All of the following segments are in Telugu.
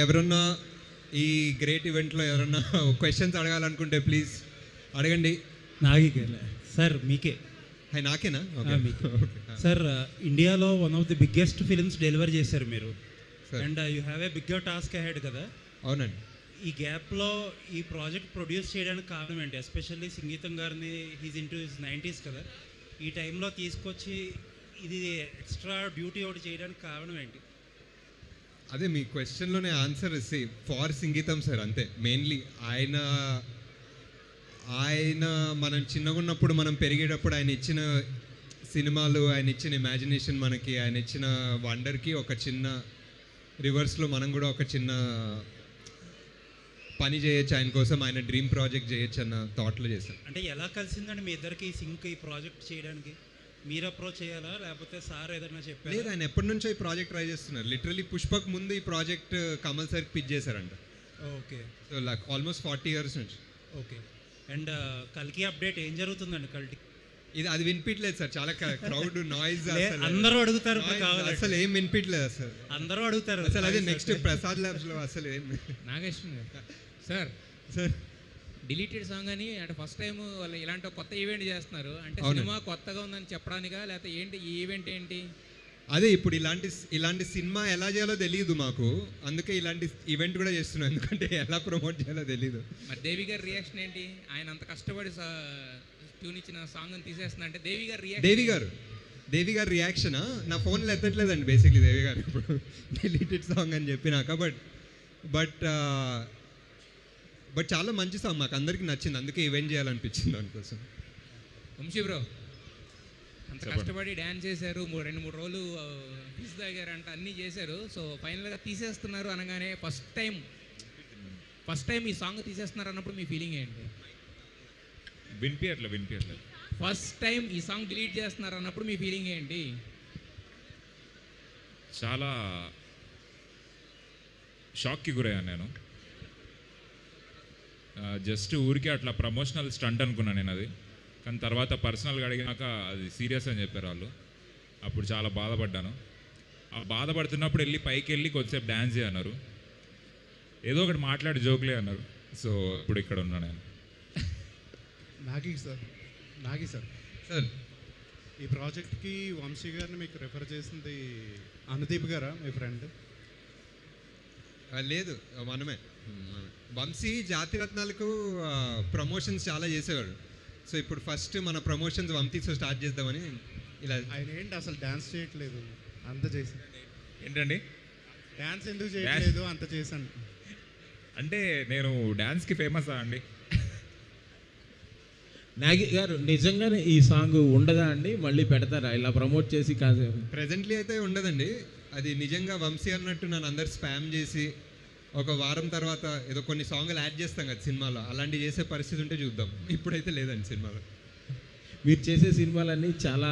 ఎవరన్నా ఈ గ్రేట్ ఈవెంట్లో ఎవరన్నా క్వశ్చన్స్ అడగాలనుకుంటే ప్లీజ్ అడగండి. నాగికే సార్ మీకే. నాకేనా? మీకే సార్. ఇండియాలో one of the biggest films deliver చేశారు మీరు, and you have a bigger task ahead కదా. అవునండి. ఈ గ్యాప్లో ఈ ప్రాజెక్ట్ ప్రొడ్యూస్ చేయడానికి కారణం ఏంటి? ఎస్పెషల్లీ సంగీతం గారిని, హీజ్ ఇంటూ హిస్ 90s కదా, ఈ టైంలో తీసుకొచ్చి ఇది ఎక్స్ట్రా డ్యూటీ ఒకటి చేయడానికి కారణం ఏంటి? అదే మీ క్వశ్చన్లోనే ఆన్సర్ ఫార్ సంగీతం సార్, అంతే. మెయిన్లీ ఆయన మనం చిన్నగా ఉన్నప్పుడు, మనం పెరిగేటప్పుడు ఆయన ఇచ్చిన సినిమాలు, ఆయన ఇచ్చిన ఇమాజినేషన్ మనకి, ఆయన ఇచ్చిన వండర్కి ఒక చిన్న రివర్స్లో మనం కూడా ఒక చిన్న పని చేయొచ్చు ఆయన కోసం, ఆయన డ్రీమ్ ప్రాజెక్ట్ చేయొచ్చు అన్న థాట్లో చేశాను. అంటే ఎలా కలిసిందండి మీ ఇద్దరికి సింక్ ఈ ప్రాజెక్ట్ చేయడానికి? మీరు అప్రోచ్ చేయాలా లేకపోతే సార్ ఏదైనా చెప్పారు? లేదు, ఆయన ఎప్పటి నుంచో ఈ ప్రాజెక్ట్ ట్రై చేస్తున్నారు. లిటరలీ పుష్పక్ ముందు ఈ ప్రాజెక్ట్ కమల్ సార్కి పిచ్ చేశారంట. Okay. So like almost 40 years నుంచి. ఓకే. అండ్ కల్కి అప్డేట్ ఏం జరుగుతుందండి? అది వినిపించలేదు సార్, చాలా క్రౌడ్ నాయిస్. అందరూ అడుగుతారు, అసలు ఏం వినిపించలేదు సార్, అందరూ అడుగుతారు అసలు. అదే నెక్స్ట్ ప్రసాద్ ల్యాబ్స్లో అసలు ఏం. నాగేశ్వర సార్, డిలీటెడ్ సాంగ్ అని అంటే ఫస్ట్ టైం వాళ్ళు ఇలాంటి కొత్త ఈవెంట్ చేస్తున్నారు అంటే సినిమా కొత్తగా ఉందని చెప్పడానికా లేకపోతే ఏంటి ఈ ఈవెంట్ ఏంటి? అదే ఇప్పుడు ఇలాంటి సినిమా ఎలా చేయాలో తెలియదు మాకు, అందుకే ఇలాంటి ఈవెంట్ కూడా చేస్తున్నాం, ఎందుకంటే ఎలా ప్రమోట్ చేయాలో తెలియదు. మరి దేవి గారి రియాక్షన్ ఏంటి? ఆయన అంత కష్టపడి ట్యూన్ ఇచ్చిన సాంగ్ తీసేస్తున్నా అంటే దేవి గారి రియాక్షనా? నా ఫోన్లో ఎత్తట్లేదండి బేసిక్లీ దేవి గారు ఇప్పుడు డిలీటెడ్ సాంగ్ అని చెప్పినాక. బట్ చాలా మంచి సాంగ్, మాకు అందరికీ నచ్చింది, అందుకే ఈవెంట్ చేయాలనిపించింది దానికోసం. వంశీ బ్రో అంత కష్టపడి డ్యాన్స్ చేశారు, 2-3 రోజులు ఫిస్ తాగారంట, అన్నీ చేశారు. సో ఫైనల్గా తీసేస్తున్నారు అనగానే ఫస్ట్ టైం ఈ సాంగ్ తీసేస్తున్నారు అన్నప్పుడు మీ ఫీలింగ్ ఏంటి? వినిపించట్లేదు. ఫస్ట్ టైం ఈ సాంగ్ డిలీట్ చేస్తున్నారు అన్నప్పుడు మీ ఫీలింగ్ ఏంటి? చాలా షాక్కి గురయ్యాను నేను. జస్ట్ ఊరికే అట్లా ప్రమోషనల్ స్టంట్ అనుకున్నాను నేను అది, కానీ తర్వాత పర్సనల్గా అడిగినాక అది సీరియస్ అని చెప్పారు వాళ్ళు. అప్పుడు చాలా బాధపడ్డాను. ఆ బాధపడుతున్నప్పుడు వెళ్ళి పైకి వెళ్ళి కొద్దిసేపు డ్యాన్స్ చేయన్నారు, ఏదో ఒకటి మాట్లాడి జోక్లే అన్నారు. సో ఇప్పుడు ఇక్కడ ఉన్నాను నేను. నాగి సార్ ఈ ప్రాజెక్ట్కి వంశీ గారిని మీకు రెఫర్ చేసింది అనుదీప్ గారా మీ ఫ్రెండ్? లేదు, మనమే. వంశీ జాతిరత్నాలకు ప్రమోషన్స్ చాలా చేసేవాడు. సో ఇప్పుడు ఫస్ట్ మన ప్రమోషన్స్ వంశీతో స్టార్ట్ చేద్దామని ఇలా. ఆయన ఏంటి అసలు డ్యాన్స్ చేయట్లేదు, అంత చేసి ఏంటండి డ్యాన్స్ ఎందుకు చేయట్లేదు? అంత చేశాను అంటే నేను డ్యాన్స్కి ఫేమసా అండి? నాగి గారు నిజంగానే ఈ సాంగ్ ఉండదా అండి? మళ్ళీ పెడతారా ఇలా ప్రమోట్ చేసి? కాదు, ప్రెజెంట్లీ అయితే ఉండదండి. అది నిజంగా వంశీ అన్నట్టు నన్ను అందరు స్పామ్ చేసి ఒక వారం తర్వాత ఏదో కొన్ని సాంగ్లు యాడ్ చేస్తాం కదా సినిమాలో, అలాంటివి చేసే పరిస్థితి ఉంటే చూద్దాం. ఇప్పుడైతే లేదండి సినిమాలో. మీరు చేసే సినిమాలన్నీ చాలా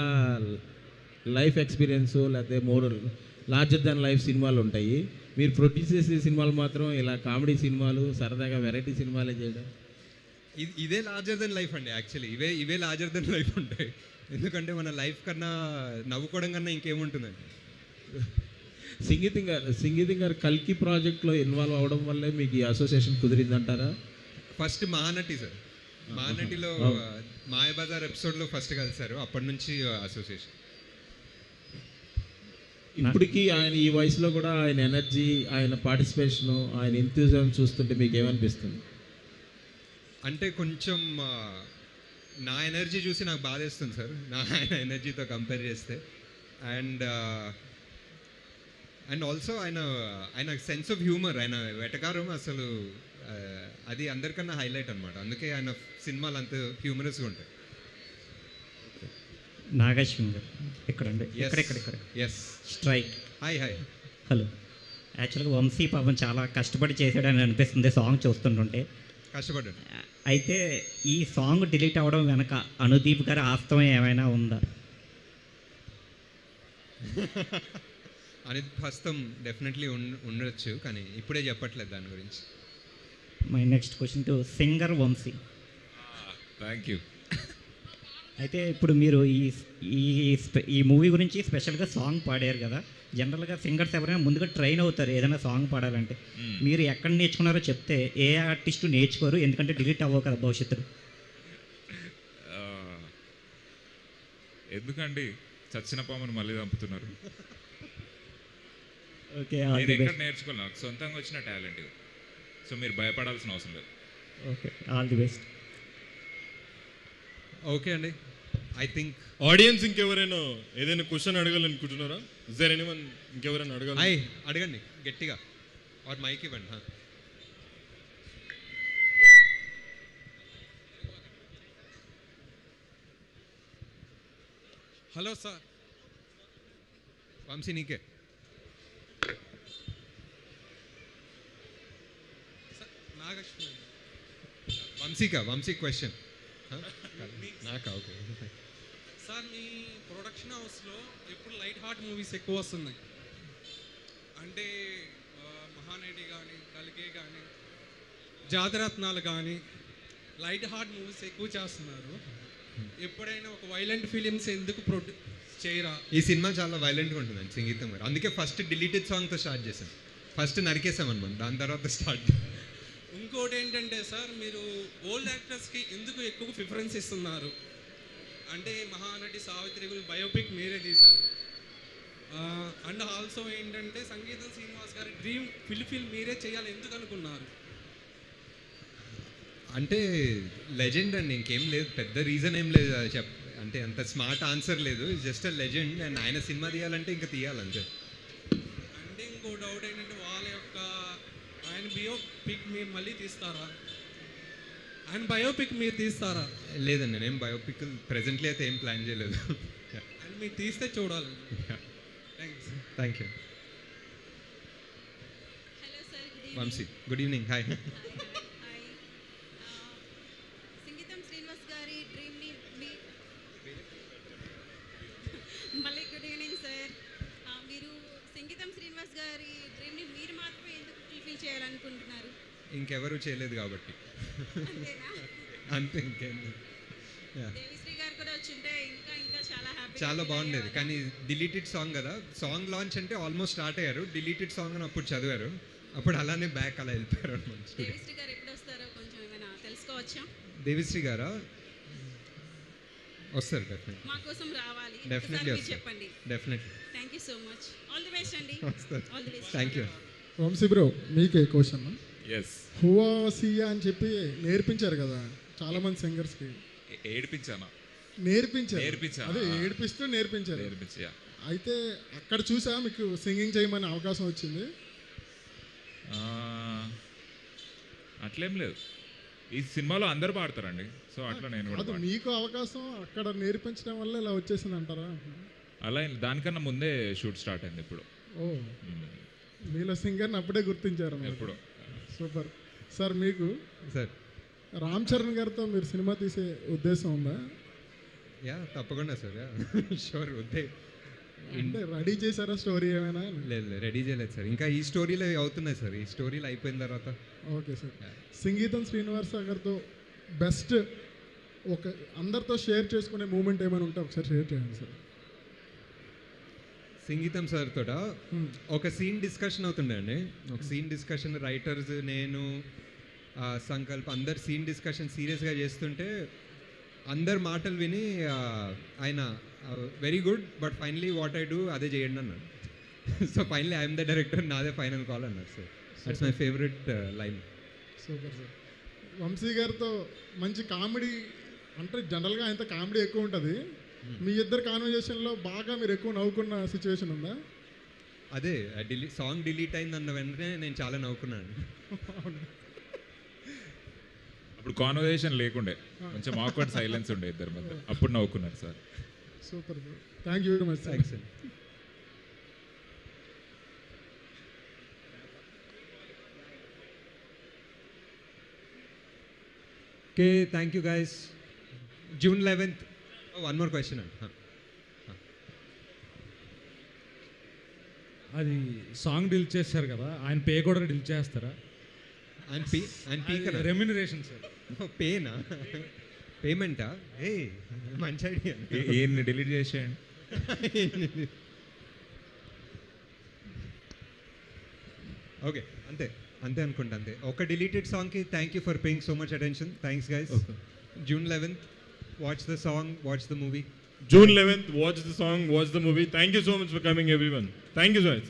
లైఫ్ ఎక్స్పీరియన్స్ లేకపోతే మోర్ లార్జర్ దాన్ లైఫ్ సినిమాలు ఉంటాయి. మీరు ప్రొడ్యూస్ చేసే సినిమాలు మాత్రం ఇలా కామెడీ సినిమాలు, సరదాగా వెరైటీ సినిమాలే చేయడం. ఇదే లార్జర్ దెన్ లైఫ్ అండి. యాక్చువల్లీ ఇవే లార్జర్ దెన్ లైఫ్ ఉంటాయి, ఎందుకంటే మన లైఫ్ కన్నా నవ్వుకోవడం కన్నా ఇంకేముంటుందండి. సంగీతం గారు కల్కి ప్రాజెక్ట్లో ఇన్వాల్వ్ అవ్వడం వల్లే మీకు ఈ అసోసియేషన్ కుదిరిందంటారా? ఫస్ట్ మహానటి సార్, మహానటిలో మాయబజార్ ఎపిసోడ్లో ఫస్ట్ కలిసారు, అప్పటి నుంచి అసోసియేషన్. ఇప్పటికీ ఆయన ఈ వయసులో కూడా ఆయన ఎనర్జీ, ఆయన పార్టిసిపేషను, ఆయన ఎంతూజియాజం చూస్తుంటే మీకు ఏమనిపిస్తుంది? అంటే కొంచెం నా ఎనర్జీ చూసి నాకు బాధేస్తుంది సార్, ఆయన ఎనర్జీతో కంపేర్ చేస్తే. అండ్ ఆల్సో ఆయన సెన్స్ ఆఫ్ హ్యూమర్, ఆయన వెటకారం అసలు అది అందరికన్నా హైలైట్ అనమాట. అందుకే ఆయన సినిమాలు అంత హ్యూమరస్గా ఉంటాయి. నాగేశ్వర గారు ఎక్కడండి? ఇక్కడ ఎస్ స్ట్రైక్. Hi hello. యాక్చువల్గా వంశీ పాపం చాలా కష్టపడి చేశాడని అనిపిస్తుంది సాంగ్ చూస్తుంటుంటే. కష్టపడ్డాడు. అయితే ఈ సాంగ్ డిలీట్ అవ్వడం వెనక అనుదీప్ గారి ఆస్తవం ఏమైనా ఉందా? అనేది హస్తం డెఫినెట్లీ ఉండొచ్చు, కానీ ఇప్పుడే చెప్పట్లేదు దాని గురించి. My next question to singer Vamshi. Thank you. అయితే ఇప్పుడు మీరు ఈ మూవీ గురించి స్పెషల్గా సాంగ్ పాడారు కదా. జనరల్గా సింగర్స్ ఎవరైనా ముందుగా ట్రైన్ అవుతారు ఏదైనా సాంగ్ పాడాలంటే. మీరు ఎక్కడ నేర్చుకున్నారో చెప్తే ఏ ఆర్టిస్టు నేర్చుకోరు, ఎందుకంటే డిలీట్ అవ్వవు కదా భవిష్యత్తులో. ఎందుకండి చచ్చిన పామును మళ్ళీ చంపుతున్నారు? ఓకే, నేను ఎక్కడ నేర్చుకోవాలి, నాకు సొంతంగా వచ్చిన టాలెంట్ ఇది. సో మీరు భయపడాల్సిన అవసరం లేదు. Okay, all the best. Okay అండి, ఐ థింక్ ఆడియన్స్ ఇంకెవరైనా ఏదైనా క్వశ్చన్ అడగాలనుకుంటున్నారా? ఇస్ దేర్ ఎనీవన్ ఇంకెవరైనా అడగాలి? అడగండి గట్టిగా, ఆర్ మైక్ ఇవ్వండి. Hello sir. వంశీ నీకే. నాగలక్ష్మి. వంశీ క్వశ్చన్ నాకా? ఓకే సార్, మీ ప్రొడక్షన్ హౌస్లో ఎప్పుడు లైట్ హార్ట్ మూవీస్ ఎక్కువ వస్తున్నాయి. అంటే మహానటి కానీ, కలిగే కానీ, జాతరత్నాలు కానీ లైట్ హార్ట్ మూవీస్ ఎక్కువ చేస్తున్నారు. ఎప్పుడైనా ఒక వైలెంట్ ఫిలిమ్స్ ఎందుకు చేయరా? ఈ సినిమా చాలా వైలెంట్గా ఉంటుందండి సంగీతం గారు, అందుకే ఫస్ట్ డిలీటెడ్ సాంగ్తో స్టార్ట్ చేశాం. ఫస్ట్ నరికేసాం అనమాట, దాని తర్వాత స్టార్ట్. ఇంకోటి ఏంటంటే సార్, మీరు ఓల్డ్ యాక్టర్స్కి ఎందుకు ఎక్కువ ప్రిఫరెన్స్ ఇస్తున్నారు? అంటే మహానటి సావిత్రి గురించి బయోపిక్ మీరే తీశారు. అండ్ ఆల్సో ఏంటంటే సంగీతం శ్రీనివాస్ గారి డ్రీమ్ ఫిల్మ్ మీరే చేయాలి, ఎందుకు అనుకున్నారు? అంటే లెజెండ్ అండి, ఇంకేం లేదు, పెద్ద రీజన్ ఏం లేదు. అంటే అంత స్మార్ట్ ఆన్సర్ లేదు, జస్ట్ అ లెజెండ్. అండ్ ఆయన సినిమా తీయాలంటే ఇంకా తీయాలంతే. అంటే ఇంకో డౌట్ ఏంటంటే వాళ్ళ యొక్క ఆయన బయోపిక్ మీరు మళ్ళీ తీస్తారా? ఆయన బయోపిక్ మీరు తీస్తారా? లేదండి, నేనేం బయోపిక్ ప్రెజెంట్లీ అయితే ఏం ప్లాన్ చేయలేదు. అండ్ మీరు తీస్తే చూడాలి. Thanks. Thank you. Hello sir, good evening. Vamshi, good evening. Hi. సంగీతం శ్రీనివాస్ గారి డ్రీమ్ని మళ్ళీ గుడ్ ఈవినింగ్ సార్. మీరు సంగీతం శ్రీనివాస్ గారి డ్రీమ్ని మీరు మాత్రమే ఎందుకు ఫుల్ఫిల్ చేయాలనుకుంటున్నారు? ఇంకెవరు చేయలేదు కాబట్టి అంతేనా? అంతే, ఇంకేం లేదు. దేవిశ్రీ గారు కూడా వచ్చింటే ఇంకా ఇంకా చాలా హ్యాపీ. చాలా బాగుండేది, కానీ డిలీటెడ్ సాంగ్ కదా. సాంగ్ లాంచ్ అంటే ఆల్మోస్ట్ స్టార్ట్ అయ్యారు, డిలీటెడ్ సాంగ్ అని అప్పుడు చదివారు, అప్పుడు అలానే బ్యాక్ అలా వెళ్ళిపోయారు అనమాట. దేవిశ్రీ గారు ఎప్పుడు వస్తారో కొంచెం ఏమైనా తెలుసుకోవచ్చా? దేవిశ్రీ గారా? వస్తారు డెఫినెట్లీ. మా కోసం రావాలి, డెఫినెట్లీ ఒకసారి వస్తారు, చెప్పండి. Definitely thank you so much. All the best అండి. వస్తారు. All the best. Thank you. Vamshi bro, మీకే క్వశ్చన్. ఎస్. హువా సియా అని చెప్పి నేర్పించారు కదా చాలా మంది సింగర్స్కి. ఏడిపించానా? నేర్పించారు. అదే ఏడిపిస్తూ నేర్పించారు. అయితే అక్కడ చూసా మీకు సింగింగ్ చేయమని అవకాశం వచ్చింది? అట్లేం లేదు, ఈ సినిమాలో అందరు పాడతారండి, సో అట్లా నేను కూడా అది మీకు అవకాశం అక్కడ నేర్పించడం వల్ల ఇలా వచ్చేసింది అంటారా? అలా దానికన్నా ముందే షూట్ స్టార్ట్ అయింది ఇప్పుడు. ఓ, మీలో సింగర్ని అప్పుడే గుర్తించారు. ఎప్పుడు. Super sir. మీకు సార్ రామ్ చరణ్ గారితో మీరు సినిమా తీసే ఉద్దేశం ఉందా? యా, తప్పకుండా సార్. షూర్. వద్దే అంటే రెడీ చేశారా స్టోరీ ఏమైనా? లేదు, రెడీ చేయలేదు సార్, ఇంకా ఈ స్టోరీలో అవుతున్నాయి సార్, ఈ స్టోరీలు అయిపోయిన తర్వాత. Okay sir. సంగీతం శ్రీనివాస్ గారితో బెస్ట్ ఒక అందరితో షేర్ చేసుకునే మూమెంట్ ఏమైనా ఉంటే ఒకసారి షేర్ చేయండి సార్. సంగీతం సార్ తోట ఒక సీన్ డిస్కషన్ అవుతుండే అండి, ఒక సీన్ డిస్కషన్, రైటర్స్, నేను, సంకల్ప్, అందరు సీన్ డిస్కషన్ సీరియస్గా చేస్తుంటే అందరు మాటలు విని ఆయన very good, but finally what I do అదే చేయండి అన్నాడు. So finally I'm the director, నాదే ఫైనల్ కాల్ అన్నారు sir. That's my favourite line. Super sir. Vamshi గారితో మంచి కామెడీ, అంటే జనరల్గా ఆయనతో కామెడీ ఎక్కువ ఉంటుంది. మీ ఇద్దరు కాన్వర్జేషన్లో బాగా మీరు ఎక్కువ నవ్వుకున్న సిచ్యువేషన్ ఉందా? అదే సాంగ్ డిలీట్ అయింది అన్న వెంటనే నేను చాలా నవ్వుకున్నాను. అప్పుడు కాన్వర్సేషన్ లేకుండే, కొంచెం ఆక్వర్డ్ సైలెన్స్ ఉండే ఇద్దరి మధ్య, అప్పుడు నవ్వుకున్నారు సార్. Super sir, thank you very much. Thanks sir. Okay, thank you guys. June 11th. One more question. అది సాంగ్ డిలీట్ చేస్తారు కదా, ఆయన పే కూడా డిలీట్ చేస్తారా? ఆయన పే కదా, రెమ్యునరేషన్ సార్. పేనా? పేమెంటా? ఏ మంచి ఐడియా. ఏంటి డిలీట్ చేసేయండి. ఓకే, అంతే అంతే అనుకుంటా, అంతే. ఒక డిలీటెడ్ సాంగ్కి thank you for paying so much attention. Thanks guys. June 11th, watch the song, watch the movie. June 11th, watch the song, watch the movie. Thank you so much for coming, everyone. Thank you, guys.